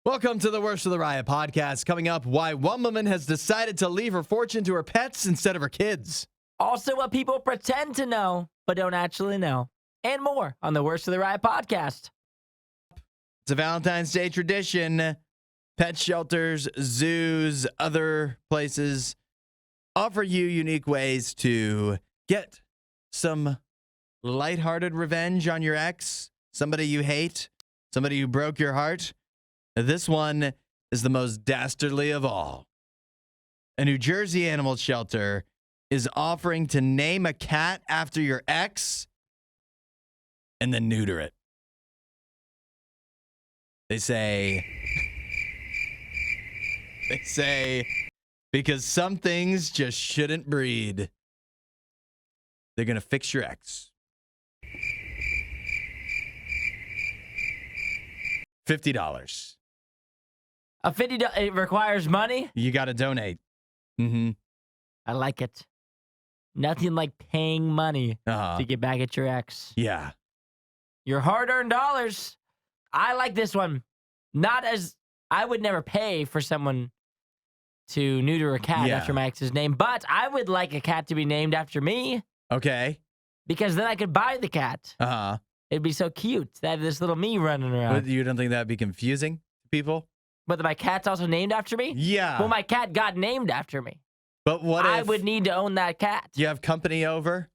Welcome to the Worst of the Riot podcast. Coming up, why one woman has decided to leave her fortune to her pets instead of her kids. Also, what people pretend to know, but don't actually know. And more on the Worst of the Riot podcast. It's a Valentine's Day tradition. Pet shelters, zoos, other places offer you unique ways to get some lighthearted revenge on your ex, somebody you hate, somebody who broke your heart. This one is the most dastardly of all. A New Jersey animal shelter is offering to name a cat after your ex and then neuter it. They say because some things just shouldn't breed, they're going to fix your ex. $50. A $50, it requires money? You got to donate. Mm-hmm. I like it. Nothing like paying money to get back at your ex. Yeah. Your hard-earned dollars. I like this one. Not as, I would never pay for someone to neuter a cat after my ex's name, but I would like a cat to be named after me. Okay. Because then I could buy the cat. Uh-huh. It'd be so cute to have this little me running around. But you don't think that'd be confusing to people? But my cat's also named after me? Yeah. Well, my cat got named after me. But what if I would need to own that cat? you have company over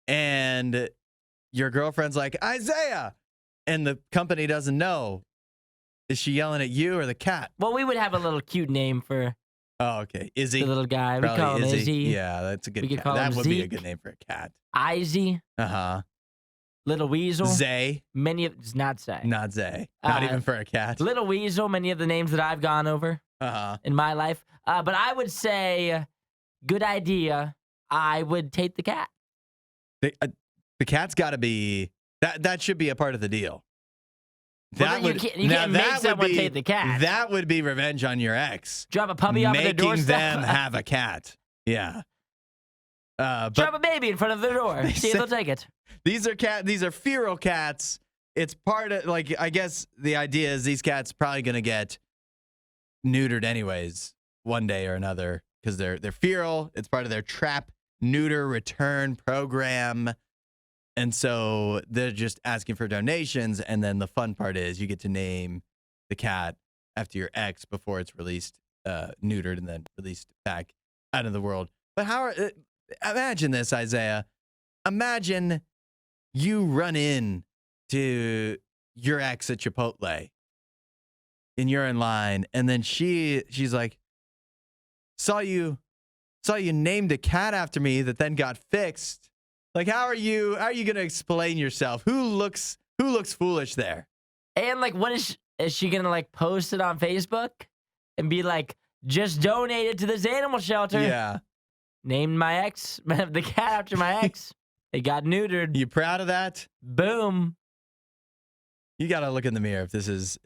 and your girlfriend's like, Isaiah, and the company doesn't know. Is she yelling at you or the cat? Well, we would have a little cute name for Oh, okay. Izzy. the little guy. We Probably call him Izzy. Yeah, that's a good We could cat. call That him would be a Zeke. good name for a cat. Izzy. Uh-huh. Little Weasel. Zay. Many of, it's not Zay. Not Zay. Not Uh, even for a cat. Little Weasel, many of the names that I've gone over Uh-huh. in my life. But I would say, good idea. I would take the cat. The cat's got to be, that should be a part of the deal. Well, then you can't make someone take the cat. That would be revenge on your ex. Drop a puppy off at their Making doorstep. them have a cat. Yeah. But Drop a baby in front of their door. See if they'll take it. These are feral cats. It's part of, like, I guess the idea is these cats probably going to get neutered anyways one day or another because they're feral. It's part of their trap, neuter, return program. And so they're just asking for donations. And then the fun part is you get to name the cat after your ex before it's released, neutered, and then released back out of the world. But imagine this, Isaiah. Imagine you run in to your ex at Chipotle and you're in line, and then she's like, saw you named a cat after me that then got fixed. Like, how are you gonna explain yourself? Who looks foolish there? And like, what is she gonna like post it on Facebook and be like, just donated to this animal shelter? Yeah. Named my ex, the cat after my ex. They got neutered. You proud of that? Boom. You gotta look in the mirror if this is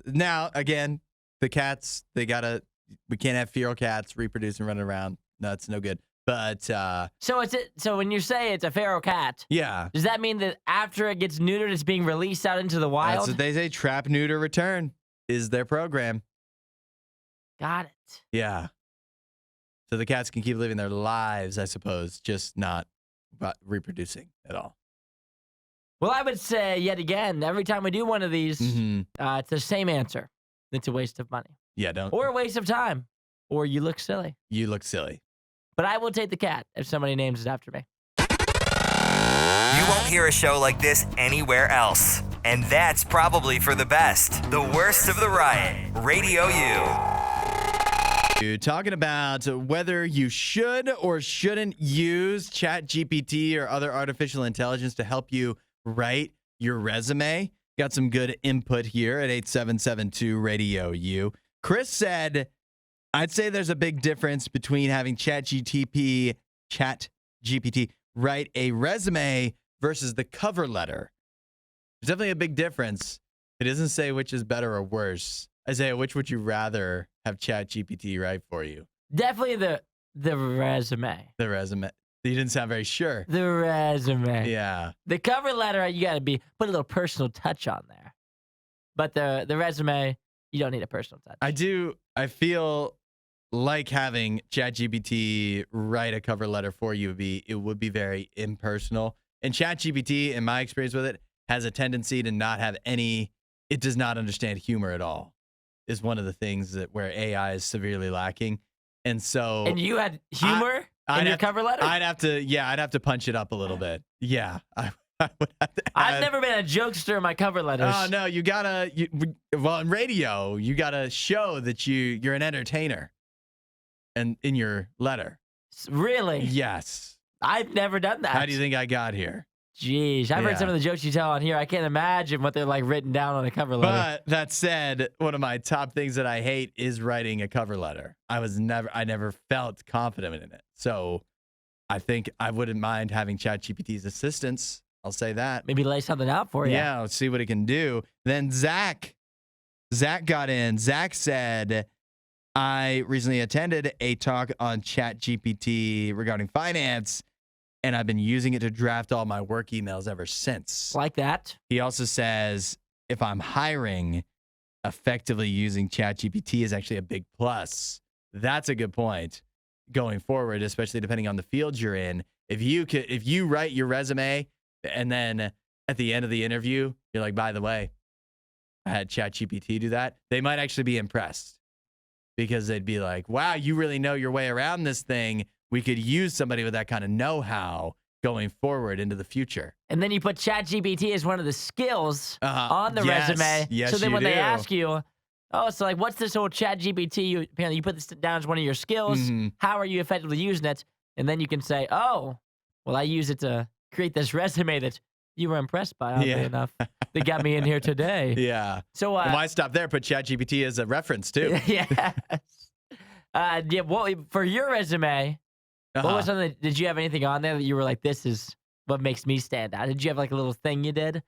now again, the cats, we can't have feral cats reproducing, running around. No, it's no good. But So when you say it's a feral cat, yeah. does that mean that after it gets neutered, it's being released out into the wild? That's what they say. Trap, neuter, return is their program. Got it. Yeah. So the cats can keep living their lives, I suppose, just not reproducing at all. Well, I would say yet again, every time we do one of these, it's the same answer. It's a waste of money. Yeah, don't. Or a waste of time. Or you look silly. You look silly. But I will take the cat if somebody names it after me. You won't hear a show like this anywhere else. And that's probably for the best. The Worst of the Riot. Radio U. Talking about whether you should or shouldn't use ChatGPT or other artificial intelligence to help you write your resume. Got some good input here at 8772 Radio U. Chris said, I'd say there's a big difference between having ChatGPT write a resume versus the cover letter. There's definitely a big difference. It doesn't say which is better or worse. Isaiah, which would you rather have ChatGPT write for you? Definitely the resume. The resume. You didn't sound very sure. The resume. Yeah. The cover letter, you got to put a little personal touch on there. But the resume, You don't need a personal touch. I do. I feel like having ChatGPT write a cover letter for you would be very impersonal. And ChatGPT, in my experience with it, has a tendency to not have any. It does not understand humor at all. Is one of the things where AI is severely lacking. And so. And you had humor in your cover letter? I'd have to punch it up a little bit. Yeah. I would have to I've never been a jokester in my cover letters. Oh no, well, in radio, you gotta show that you're an entertainer. And in your letter. Really? Yes. I've never done that. How do you think I got here? Jeez, I've heard some of the jokes you tell on here. I can't imagine what they're like written down on a cover letter. But that said, one of my top things that I hate is writing a cover letter. I never felt confident in it. So I think I wouldn't mind having ChatGPT's assistance. I'll say that. Maybe lay something out for you. Yeah, let's see what it can do. Then Zach got in. Zach said, I recently attended a talk on ChatGPT regarding finance, and I've been using it to draft all my work emails ever since. Like that. He also says, if I'm hiring, effectively using ChatGPT is actually a big plus. That's a good point going forward, especially depending on the field you're in. If you write your resume and then at the end of the interview, you're like, by the way, I had ChatGPT do that, they might actually be impressed. Because they'd be like, wow, you really know your way around this thing. We could use somebody with that kind of know-how going forward into the future. And then you put ChatGPT as one of the skills on the resume. Yes, so then you when do. they ask you, oh, so like, what's this whole ChatGPT? You put this down as one of your skills. Mm-hmm. How are you effectively using it? And then you can say, oh, well, I use it to create this resume that you were impressed by, oddly enough. They got me in here today. Yeah. So why stop there? Put ChatGPT as a reference too. Yes. For your resume, what was something? Did you have anything on there that you were like, this is what makes me stand out? Did you have like a little thing you did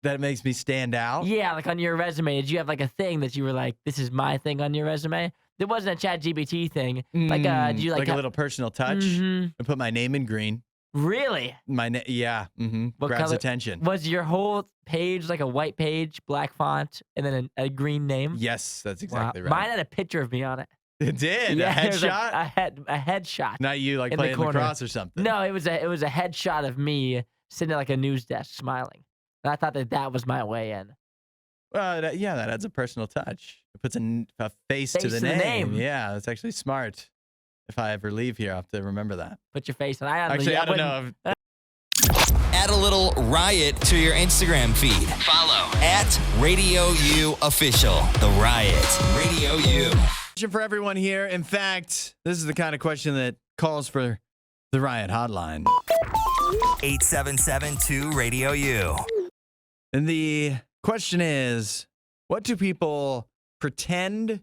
that makes me stand out? Yeah, like on your resume, did you have like a thing that you were like, this is my thing on your resume? There wasn't a ChatGPT thing. Like, did you like a little personal touch? And put my name in green. Really? Yeah. Grabs color? attention. Was your whole page like a white page, black font, and then a green name? Yes, that's exactly right. Mine had a picture of me on it. It did? Yeah, a headshot? A headshot. Not you like playing lacrosse or something. No, it was a headshot of me sitting at like a news desk smiling. And I thought that was my way in. Well, that adds a personal touch. It puts a face to the name. Yeah, that's actually smart. If I ever leave here, I'll have to remember that. Put your face on. I don't know. Add a little Riot to your Instagram feed. Follow @RadioU Official. The Riot. Radio U. Question for everyone here. In fact, this is the kind of question that calls for the Riot hotline. 877-2-RADIO-U. And the question is, what do people pretend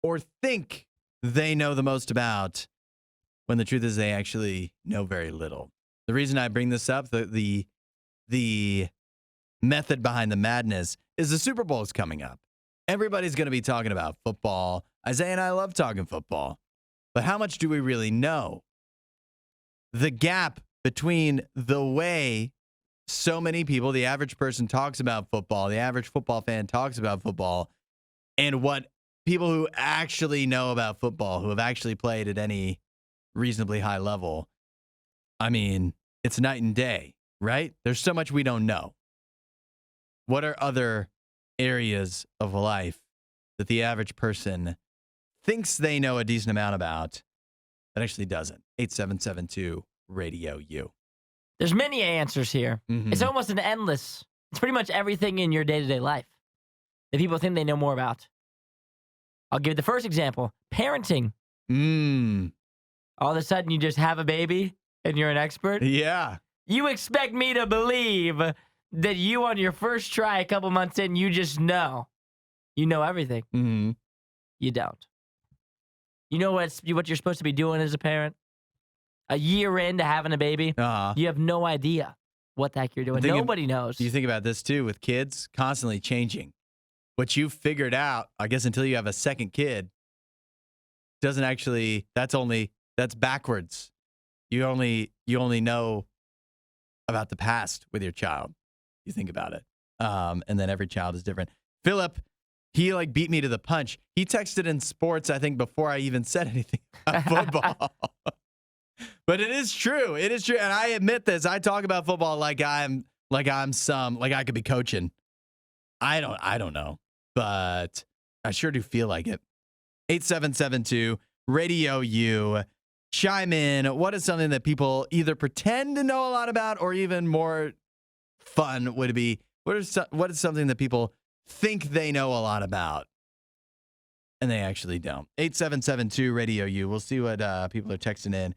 or think they know the most about when the truth is they actually know very little? The reason I bring this up, the method behind the madness, is the Super Bowl is coming up. Everybody's going to be talking about football. Isaiah and I love talking football. But how much do we really know? The gap between the way so many people, the average person talks about football, the average football fan talks about football, and what people who actually know about football, who have actually played at any reasonably high level, I mean, it's night and day, right? There's so much we don't know. What are other areas of life that the average person thinks they know a decent amount about that actually doesn't? 877-2-RADIO-U. There's many answers here. Mm-hmm. It's almost an endless. It's pretty much everything in your day-to-day life that people think they know more about. I'll give you the first example. Parenting. All of a sudden, you just have a baby and you're an expert? Yeah. You expect me to believe that you, on your first try a couple months in, you just know. You know everything. Mm-hmm. You don't. You know what you're supposed to be doing as a parent? A year into having a baby, you have no idea what the heck you're doing. Nobody knows. You think about this, too, with kids constantly changing. What you've figured out, I guess, until you have a second kid, doesn't actually, that's backwards. You only know about the past with your child. You think about it. And then every child is different. Philip, He like beat me to the punch. He texted in sports, I think, before I even said anything about football. But it is true. It is true. And I admit this. I talk about football like I could be coaching. I don't know. But I sure do feel like it. 8772 Radio U. Chime in. What is something that people either pretend to know a lot about, or even more fun would be? What is something that people think they know a lot about, and they actually don't? 8772 Radio U. We'll see what people are texting in.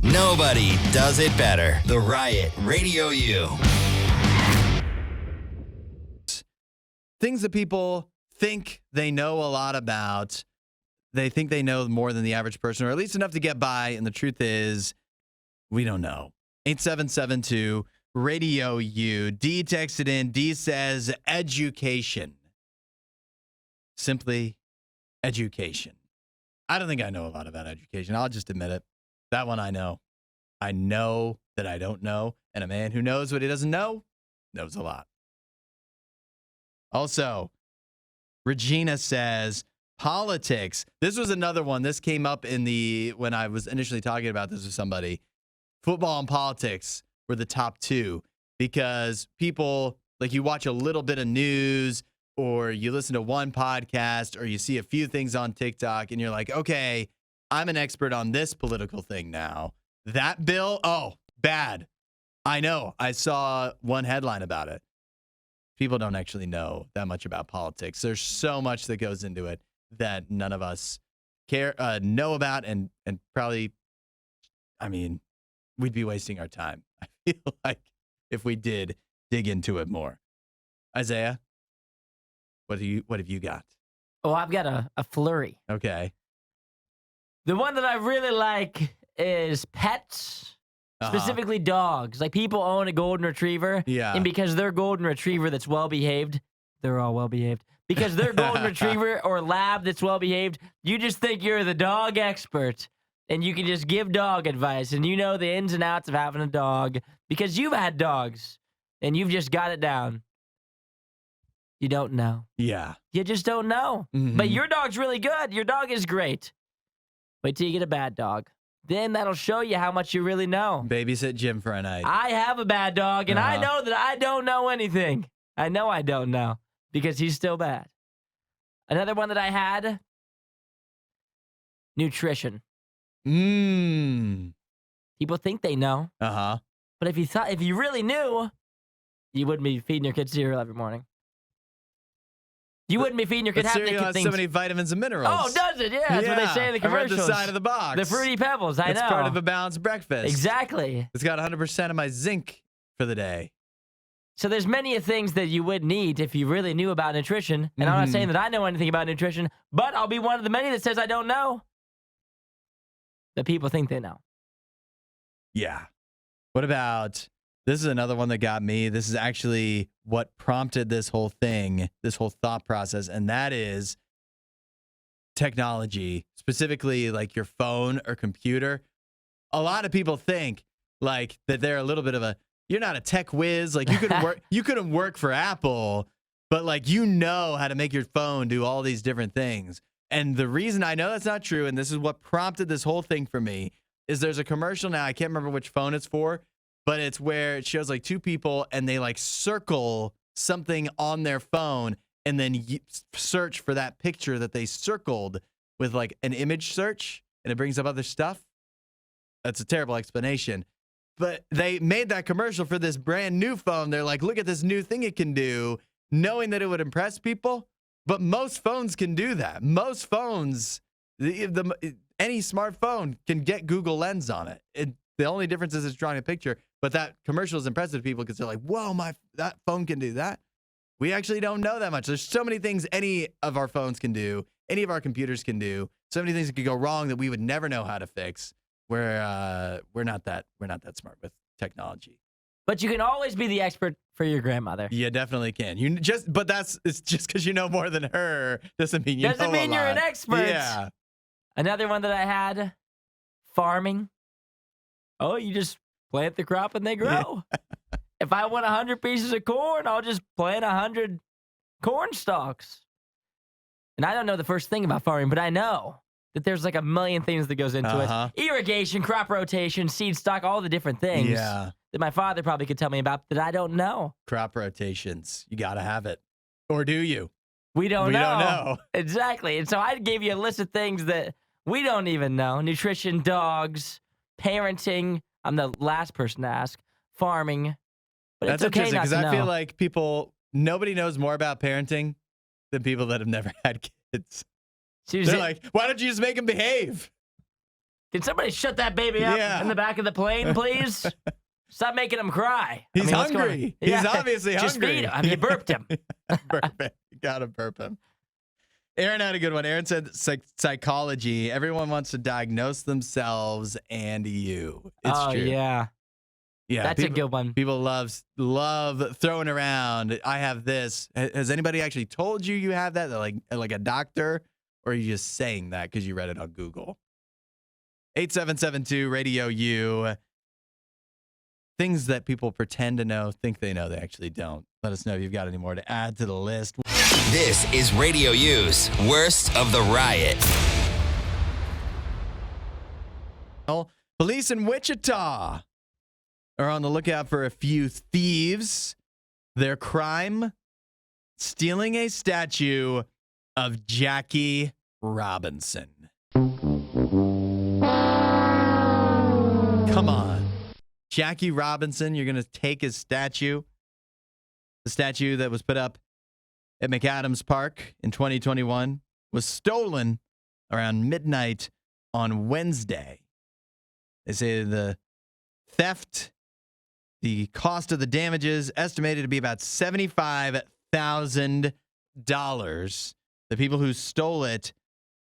Nobody does it better. The Riot Radio U. Things that people think they know a lot about. They think they know more than the average person, or at least enough to get by. And the truth is, we don't know. 8772 Radio U. D texted in. D says education. Simply education. I don't think I know a lot about education. I'll just admit it. That one I know. I know that I don't know. And a man who knows what he doesn't know knows a lot. Also, Regina says, politics. This was another one. This came up when I was initially talking about this with somebody. Football and politics were the top two, because people, like, you watch a little bit of news, or you listen to one podcast, or you see a few things on TikTok, and you're like, okay, I'm an expert on this political thing now. That bill, oh, bad. I know. I saw one headline about it. People don't actually know that much about politics. There's so much that goes into it that none of us know about, and probably, I mean, we'd be wasting our time. I feel like if we did dig into it more. Isaiah, what have you got? Oh, I've got a flurry. Okay. The one that I really like is pets, specifically dogs. Like, people own a golden retriever. Yeah. And because their golden retriever that's well-behaved, they're all well-behaved. Because their golden retriever or lab that's well-behaved, you just think you're the dog expert. And you can just give dog advice. And you know the ins and outs of having a dog. Because you've had dogs. And you've just got it down. You don't know. Yeah. You just don't know. Mm-hmm. But your dog's really good. Your dog is great. Wait till you get a bad dog. Then that'll show you how much you really know. Babysit Jim for a night. I have a bad dog, and I know that I don't know anything. I know I don't know, because he's still bad. Another one that I had, nutrition. People think they know. But if you really knew, you wouldn't be feeding your kid cereal every morning. You wouldn't be feeding your kid half the cereal has things. so many vitamins and minerals. Oh, does it? Yeah, that's what they say in the commercials. I read the side of the box. The Fruity Pebbles, I know. It's part of a balanced breakfast. Exactly. It's got 100% of my zinc for the day. So there's many things that you would need if you really knew about nutrition. And I'm not saying that I know anything about nutrition, but I'll be one of the many that says I don't know. That people think they know. Yeah. What about, this is another one that got me. This is actually what prompted this whole thing, this whole thought process, and that is technology, specifically like your phone or computer. A lot of people think like that they're a little bit of a, you're not a tech whiz. Like you couldn't work for Apple, but like, you know how to make your phone do all these different things. And the reason I know that's not true, and this is what prompted this whole thing for me, is there's a commercial now. I can't remember which phone it's for, but it's where it shows like two people and they like circle something on their phone and then search for that picture that they circled with like an image search, and it brings up other stuff. That's a terrible explanation. But they made that commercial for this brand new phone. They're like, look at this new thing it can do, knowing that it would impress people. But most phones can do that. Most phones, any smartphone can get Google Lens on it. The only difference is it's drawing a picture. But that commercial is impressive to people because they're like, whoa, that phone can do that. We actually don't know that much. There's so many things any of our phones can do, any of our computers can do. So many things that could go wrong that we would never know how to fix. We're not that smart with technology. But you can always be the expert for your grandmother. You definitely can. It's just because you know more than her doesn't mean you know a lot. Doesn't mean you're an expert. Yeah. Another one that I had, farming. Oh, you just plant the crop and they grow. Yeah. If I want 100 pieces of corn, I'll just plant 100 corn stalks. And I don't know the first thing about farming, but I know that there's like a million things that goes into it. Irrigation, crop rotation, seed stock, all the different things that my father probably could tell me about that I don't know. Crop rotations. You got to have it. Or do you? We don't know. We don't know. Exactly. And so I gave you a list of things that we don't even know. Nutrition, dogs, parenting. I'm the last person to ask. Farming. But That's it's okay interesting not to because I know. feel like nobody knows more about parenting than people that have never had kids. They're like, why don't you just make them behave? Can somebody shut that baby up in the back of the plane, please? Stop making him cry. He's hungry. He's obviously hungry. Just feed him. I mean, you burped him. Perfect. You gotta burp him. Aaron had a good one. Aaron said psychology. Everyone wants to diagnose themselves and you. It's true. Yeah. Yeah, that's a good one. People love throwing around. I have this. Has anybody actually told you have that? Like a doctor, or are you just saying that because you read it on Google? 8772 Radio U. Things that people pretend to know, think they know, they actually don't. Let us know if you've got any more to add to the list. This is Radio U's Worst of the Riot. Police in Wichita are on the lookout for a few thieves. Their crime, stealing a statue of Jackie Robinson. Come on. Jackie Robinson, you're going to take his statue. The statue that was put up at McAdams Park in 2021 was stolen around midnight on Wednesday. They say the theft, the cost of the damages estimated to be about $75,000. The people who stole it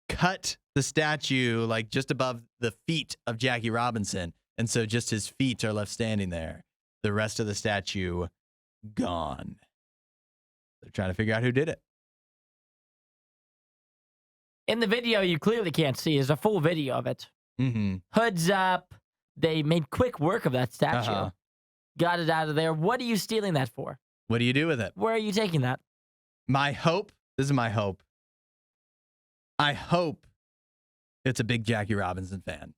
cut the statue like just above the feet of Jackie Robinson. And so just his feet are left standing there. The rest of the statue gone. They're trying to figure out who did it. In the video, you clearly can't see. There's a full video of it. Mm-hmm. Hood's up. They made quick work of that statue. Got it out of there. What are you stealing that for? What do you do with it? Where are you taking that? My hope, this is my hope. I hope it's a big Jackie Robinson fan.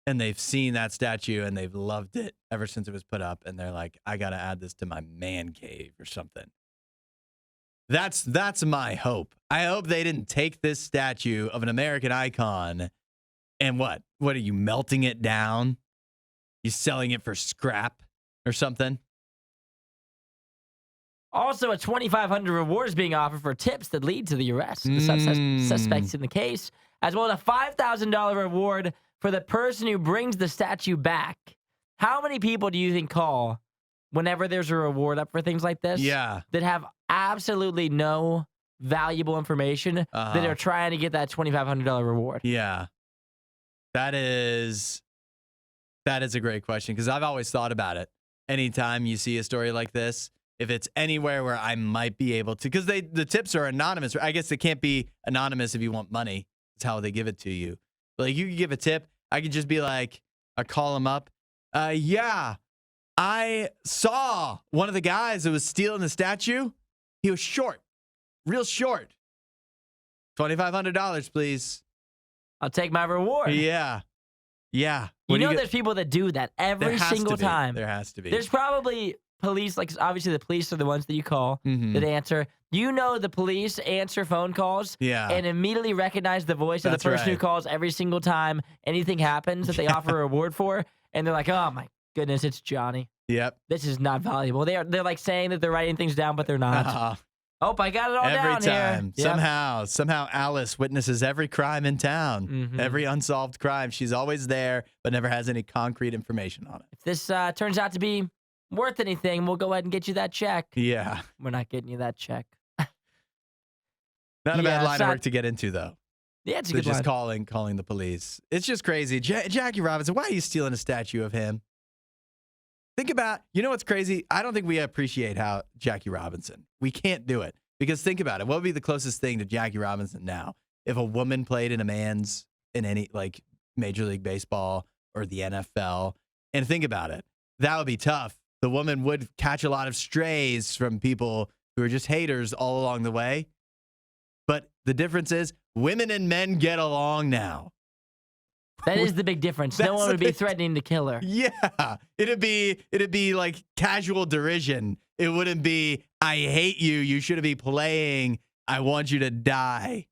And they've seen that statue and they've loved it ever since it was put up. And they're like, I got to add this to my man cave or something. That's my hope. I hope they didn't take this statue of an American icon and what are you, melting it down? You selling it for scrap or something? Also, a $2,500 reward is being offered for tips that lead to the arrest of the suspects in the case, as well as a $5,000 reward for the person who brings the statue back. How many people do you think call whenever there's a reward up for things like this? Yeah. That have absolutely no valuable information that are trying to get that $2,500 reward? Yeah. That is a great question because I've always thought about it. Anytime you see a story like this, if it's anywhere where I might be able to, because the tips are anonymous. I guess they can't be anonymous if you want money. That's how they give it to you. Like you could give a tip. I could just be like, I call him up. Yeah, I saw one of the guys that was stealing the statue. He was short, real short. $2,500, please. I'll take my reward. Yeah. Yeah. You know there's people that do that every single time. There has to be. There's probably police, like obviously the police are the ones that you call that answer. You know the police answer phone calls and immediately recognize the voice of the person who calls every single time anything happens that they offer a reward for. And they're like, oh my goodness, it's Johnny. Yep. This is not valuable. They're like saying that they're writing things down, but they're not. Oh, I got it all every down time. here. Somehow Alice witnesses every crime in town. Every unsolved crime. She's always there, but never has any concrete information on it. If this turns out to be worth anything, we'll go ahead and get you that check. Yeah. We're not getting you that check. Not a bad line of work to get into, though. Yeah, it's a good just line. calling the police. It's just crazy. Jackie Robinson, why are you stealing a statue of him? Think about, you know what's crazy? I don't think we appreciate how Jackie Robinson. We can't do it. Because think about it. What would be the closest thing to Jackie Robinson now? If a woman played in any, like, Major League Baseball or the NFL. And think about it. That would be tough. The woman would catch a lot of strays from people who are just haters all along the way. But The difference is women and men get along now. That is the big difference. No one would be threatening to kill her. Yeah. It'd be like casual derision. It wouldn't be, I hate you. You shouldn't be playing. I want you to die.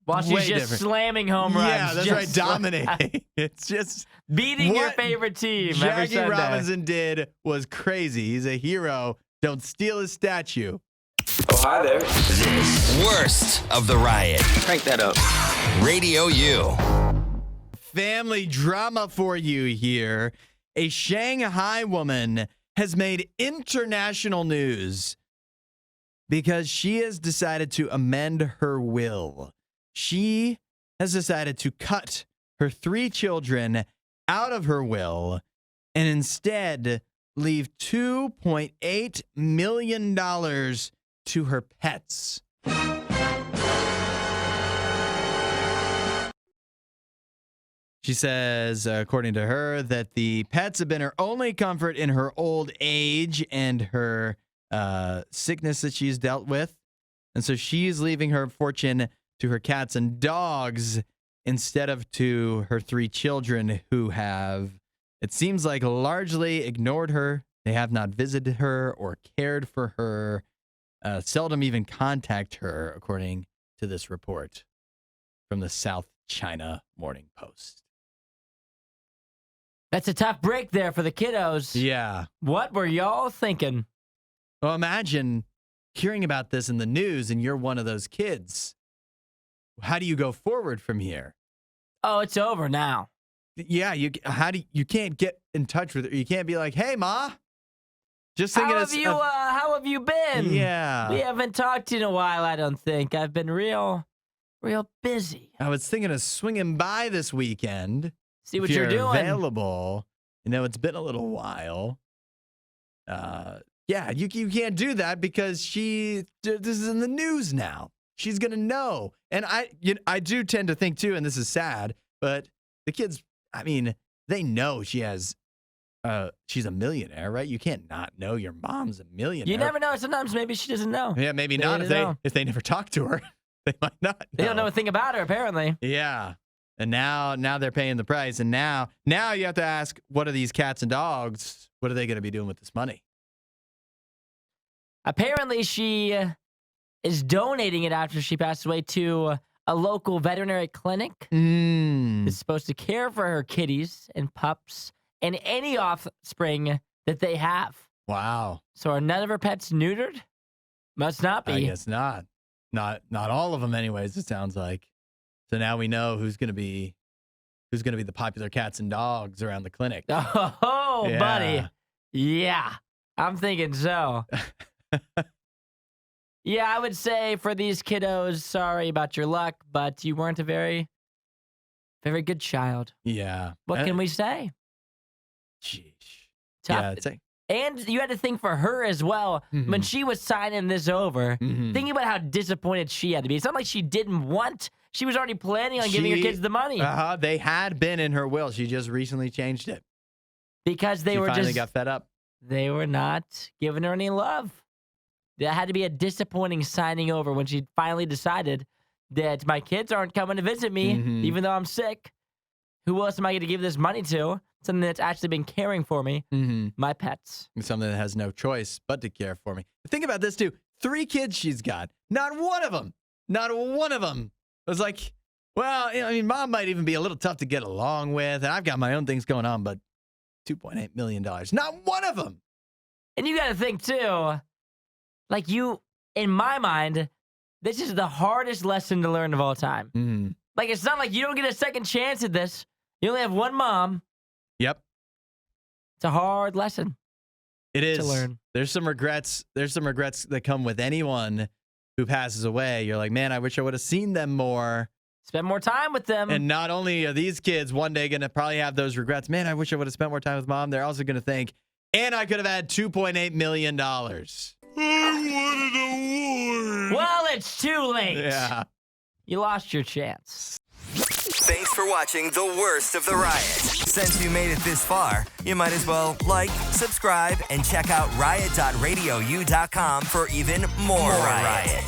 While she's just slamming home runs. Yeah, that's right. Dominating. It's just beating your favorite team. Jackie Robinson did was crazy. He's a hero. Don't steal his statue. Oh, hi there. This worst of the riot. Crank that up. Radio U. Family drama for you here. A Shanghai woman has made international news because she has decided to amend her will. She has decided to cut her 3 children out of her will and instead leave $2.8 million to her pets. She says, according to her, that the pets have been her only comfort in her old age and her sickness that she's dealt with. And so she's leaving her fortune to her cats and dogs instead of to her 3 children who have, it seems like, largely ignored her. They have not visited her or cared for her, seldom even contact her, according to this report from the South China Morning Post. That's a tough break there for the kiddos. Yeah. What were y'all thinking? Well, imagine hearing about this in the news and you're one of those kids. How do you go forward from here? Oh, it's over now. Yeah, you can't get in touch with her. You can't be like, "Hey, Ma." Just thinking how have you been? Yeah. We haven't talked in a while, I don't think. I've been real busy. I was thinking of swinging by this weekend. See what you're doing. Available. It's been a little while. Yeah, you can't do that because this is in the news now. She's going to know. And I do tend to think too, and this is sad, but the kids, they know she's a millionaire, right? You can't not know your mom's a millionaire. You never know. Sometimes maybe she doesn't know. Yeah, maybe not. If they never talk to her, they might not know. They don't know a thing about her, apparently. Yeah. And now they're paying the price. And now you have to ask, what are these cats and dogs? What are they going to be doing with this money? Apparently, she is donating it after she passed away to a local veterinary clinic. It's supposed to care for her kitties and pups and any offspring that they have. Wow. So are none of her pets neutered? Must not be. I guess not. Not all of them anyways, it sounds like. So now we know who's going to be the popular cats and dogs around the clinic. Oh, yeah. Buddy. Yeah, I'm thinking so. Yeah, I would say for these kiddos, sorry about your luck, but you weren't a very, very good child. Yeah. What can we say? Sheesh. Tough. Yeah, and you had to think for her as well, when she was signing this over, thinking about how disappointed she had to be. It's not like she didn't want. She was already planning on giving her kids the money. They had been in her will. She just recently changed it. Because she finally got fed up. They were not giving her any love. That had to be a disappointing signing over when she finally decided that my kids aren't coming to visit me, even though I'm sick. Who else am I going to give this money to? Something that's actually been caring for me. My pets. Something that has no choice but to care for me. Think about this, too. 3 kids she's got. Not one of them was like, well, Mom might even be a little tough to get along with, and I've got my own things going on, but $2.8 million. Not one of them. And you got to think, too, like in my mind, this is the hardest lesson to learn of all time. Like, it's not like you don't get a second chance at this. You only have one mom. Yep. It's a hard lesson. It is. To learn. There's some regrets that come with anyone who passes away. You're like, man, I wish I would have seen them more. Spend more time with them. And not only are these kids one day going to probably have those regrets, man, I wish I would have spent more time with Mom. They're also going to think, and I could have had $2.8 million. I wanted a war. Well, it's too late. Yeah. You lost your chance. Thanks for watching the worst of the riot. Since you made it this far, you might as well like, subscribe, and check out riot.radiou.com for even more riot.